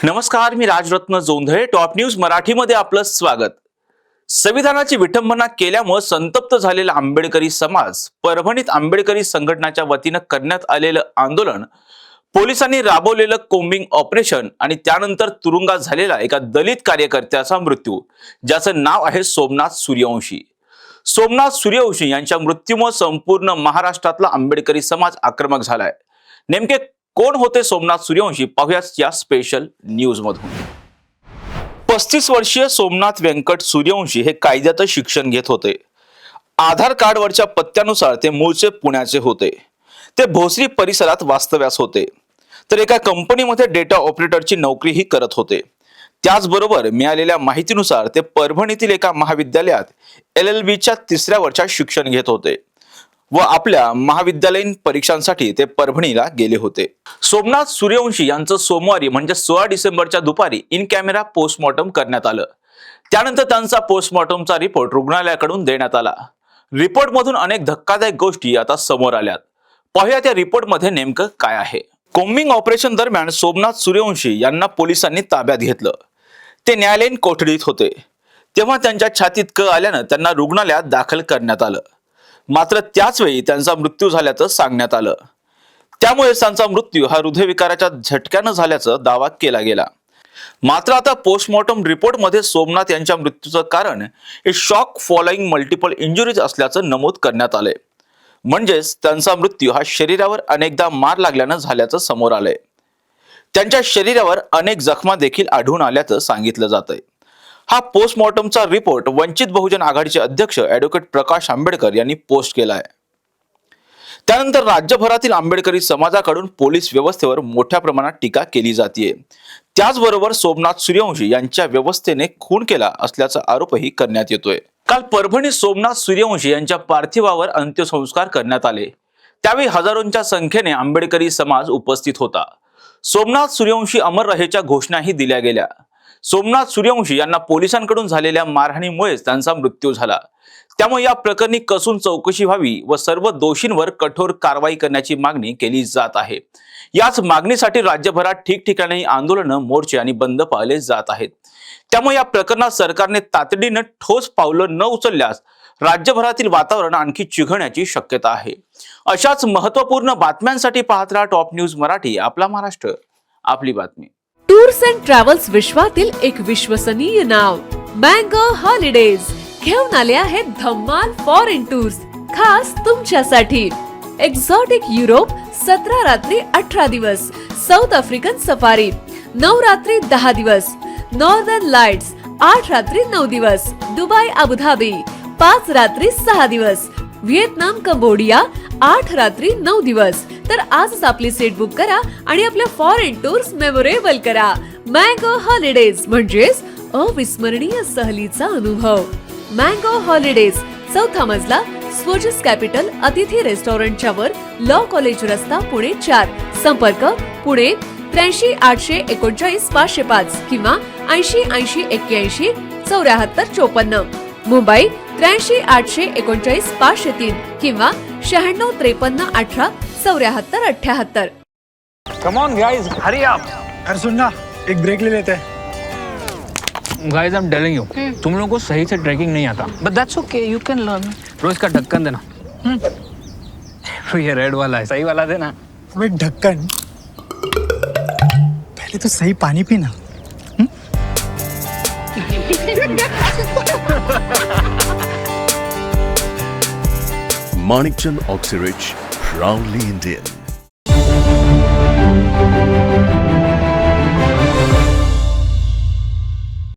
नमस्कार, मी Rajratna Jondhale. Top news मराठीमध्ये आपलं स्वागत. संविधानाची विटंबना केल्यामुळे संतप्त झालेला आंबेडकरी समाज, परभणीत आंबेडकरी संघटनाच्या वतीनं करण्यात आलेलं आंदोलन, पोलिसांनी राबवलेलं कोम्बिंग ऑपरेशन आणि त्यानंतर तुरुंगात झालेला एका दलित कार्यकर्त्याचा मृत्यू, ज्याचं नाव आहे सोमनाथ सूर्यवंशी. सोमनाथ सूर्यवंशी यांच्या मृत्यूमुळे संपूर्ण महाराष्ट्रातला आंबेडकरी समाज आक्रमक झालाय. नेमके कोण होते सोमनाथ सूर्यवंशी, पाहूयाच या स्पेशल न्यूज मधून. 35 वर्षीय सोमनाथ व्यंकट सूर्यवंशी हे कायद्याचं शिक्षण घेत होते. आधार कार्डवरच्या पत्त्यानुसार ते मूळचे पुण्याचे होते. ते भोसरी परिसरात वास्तव्यास होते. तर एका कंपनीमध्ये डेटा ऑपरेटरची नोकरीही करत होते. त्याचबरोबर मिळालेल्या माहितीनुसार ते परभणीतील एका महाविद्यालयात LLBच्या 3ऱ्या वर्षात शिक्षण घेत होते व आपल्या महाविद्यालयीन परीक्षांसाठी ते परभणीला गेले होते. सोमनाथ सूर्यवंशी यांचं सोमवारी म्हणजे 16 डिसेंबरच्या दुपारी इन कॅमेरा पोस्टमॉर्टम करण्यात आलं. त्यानंतर त्यांचा पोस्टमॉर्टमचा रिपोर्ट रुग्णालयाकडून देण्यात आला. रिपोर्टमधून अनेक धक्कादायक गोष्टी आता समोर आल्यात. पाहूया त्या रिपोर्टमध्ये नेमकं काय आहे. कोम्बिंग ऑपरेशन दरम्यान सोमनाथ सूर्यवंशी यांना पोलिसांनी ताब्यात घेतलं. ते न्यायालयीन कोठडीत होते. तेव्हा त्यांच्या छातीत क आल्यानं त्यांना रुग्णालयात दाखल करण्यात आलं. मात्र त्याच वेळी त्यांचा मृत्यू झाल्याचं सांगण्यात आलं. त्यामुळे त्यांचा मृत्यू हा हृदयविकाराच्या झटक्यानं झाल्याचा दावा केला गेला. मात्र आता पोस्टमॉर्टम रिपोर्टमध्ये सोमनाथ यांच्या मृत्यूचं कारण हे शॉक फॉलोइंग मल्टिपल इंजुरीज असल्याचं नमूद करण्यात आलंय. म्हणजेच त्यांचा मृत्यू हा शरीरावर अनेकदा मार लागल्यानं झाल्याचं समोर आलंय. त्यांच्या शरीरावर अनेक जखमा देखील आढळून आल्याचं सांगितलं जातंय. हा पोस्टमॉर्टमचा रिपोर्ट वंचित बहुजन आघाडीचे अध्यक्ष ॲडव्होकेट प्रकाश आंबेडकर यांनी पोस्ट केलाय. त्यानंतर राज्यभरातील आंबेडकरी समाजाकडून पोलीस व्यवस्थेवर मोठ्या प्रमाणात टीका केली जाते. त्याचबरोबर सोमनाथ सूर्यवंशी यांच्या व्यवस्थेने खून केला असल्याचा आरोपही करण्यात येतोय. काल परभणी सोमनाथ सूर्यवंशी यांच्या पार्थिवावर अंत्यसंस्कार करण्यात आले. त्यावेळी हजारोंच्या संख्येने आंबेडकरी समाज उपस्थित होता. सोमनाथ सूर्यवंशी अमर रहेच्या घोषणाही दिल्या गेल्या. सोमनाथ सूर्यवंशी यांना पोलिसांकडून झालेल्या मारहाणीमुळेच त्यांचा मृत्यू झाला. त्यामुळे या प्रकरणी कसून चौकशी व्हावी व सर्व दोषींवर कठोर कारवाई करण्याची मागणी केली जात आहे. याच मागणीसाठी राज्यभरात ठिकठिकाणी आंदोलनं, मोर्चे आणि बंद पाळले जात आहेत. त्यामुळे या प्रकरणात सरकारने तातडीनं ठोस पावलं न उचलल्यास राज्यभरातील वातावरण आणखी चिघळण्याची शक्यता आहे. अशाच महत्त्वपूर्ण बातम्यांसाठी पाहत राहा टॉप न्यूज मराठी. आपला महाराष्ट्र, आपली बातमी. टूर्स अँड ट्रॅव्हल्स विश्वातील एक विश्वसनीय नाव मँगो हॉलिडेज घेऊन आले आहेत धम्माल फॉरेन टूर्स खास तुमच्यासाठी. एक्झॉटिक युरोप 17 रात्री 18 दिवस, साऊथ आफ्रिकन सफारी 9 रात्री 10 दिवस, नॉर्दर्न लाईट्स 8 रात्री 9 दिवस, दुबई अबुधाबी 5 रात्री 6 दिवस, व्हिएतनाम कंबोडिया 8 रात्री 9 दिवस. तर आजच आपली सीट बुक करा आणि आपल्या फॉरेन टूर्स मेमोरेबल करा. मँगो हॉलिडेज म्हणजेच अविस्मरणीय सहलीचा अनुभव. मँगो हॉलिडेज, 4था मजला, स्वोजस कॅपिटल अतिथी रेस्टॉरंटच्या वर, लॉ कॉलेज रस्ता, पुणे 4. संपर्क पुणे 83 839 505 किंवा 80 80 81 74 54. मुंबई 83 839 503 किंवा 96 53 18 74 78. Come on guys, hurry up. यार सुन ना, एक ब्रेक ले लेते हैं. Guys, I'm telling you, तुम लोगों को सही से ट्रैकिंग नहीं आता. But that's okay, you can learn. रोज का ढक्कन देना. ये रेड वाला है, सही वाला देना. अबे ढक्कन, पहले तो सही पानी पीना. Manikchand Oxyrich, proudly Indian.